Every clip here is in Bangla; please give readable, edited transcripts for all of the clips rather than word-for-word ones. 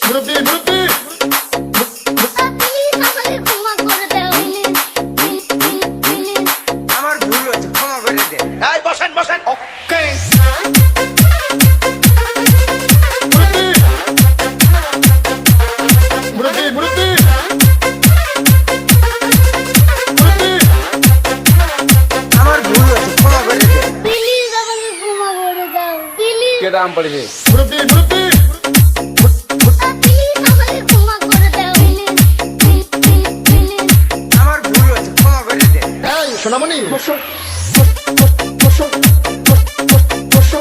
মুরব্বি মুরব্বি আমার ভুল হয়েছে, ক্ষমা করে দে। এই বসেন বসেন। ওকে মুরব্বি মুরব্বি মুরব্বি আমার ভুল হয়েছে, ক্ষমা করে দে। প্লিজ আমাকে ক্ষমা করে দাও প্লিজ কেডা আম পড়েছে মুরব্বি মুরব্বি প্লিজ আমাকে ক্ষমা করে দাও প্লিজ আমার ভুল হয়েছে, ক্ষমা করে দে। এই সোনামণি বসো বসো বসো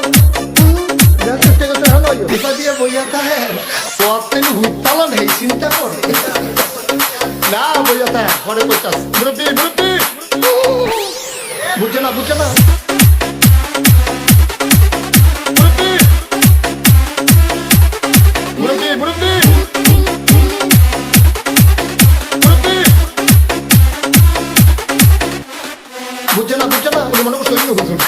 পিতা দিয়ে বইয়াতা হ্যাঁ সোয়াতেন হুতালা নেই চিন্তা করে না বইয়াতা ঘরে কইতাস মুরব্বি মুরব্বি বুঝছে না মুরব্বি মুরব্বি মুরব্বি মুরব্বি বুঝছে না উনি মনে করছে ওই হুজুর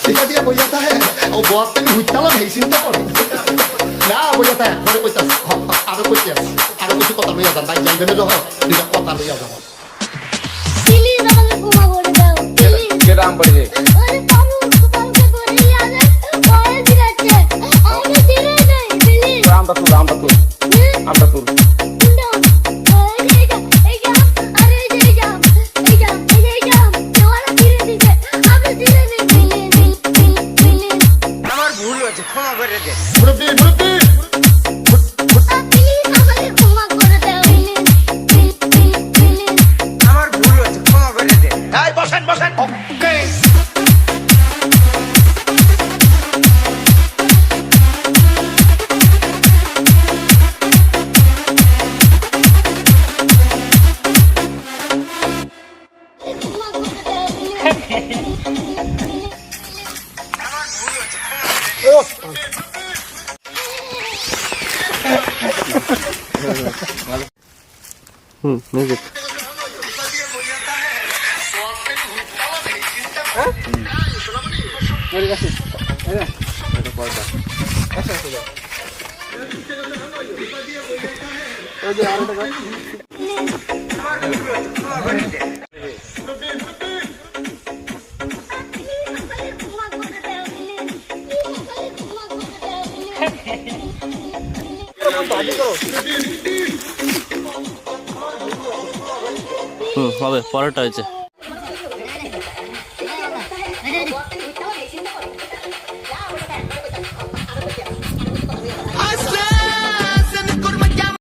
পিতা দিয়ে বইয়াতা হ্যাঁ ও সোয়াতেন হুতালা নেই চিন্তা করে না বইয়াতা ঘরে কইতাস আরো কইতাস আরো কিছু কথা লইয়া যান ভাই যাইবেন যখন দুইটা কথা লইয়া যান প্লিজ আমাকে ক্ষমা করে দাও প্লিজ কেডা আম পড়েছে আরে বাবু তোমাকে করে আগে পরে দিরাছে আমাকে দিলে নাই প্লিজ আমটা তুল আমার ভুল হয়েছে, ক্ষমা করে দে। মুরব্বি মুরব্বি আমার ভুল হয়েছে, ক্ষমা করে দে। এই বসেন বসেন। ওকে মিউজিক হবে পরেরটা হয়েছে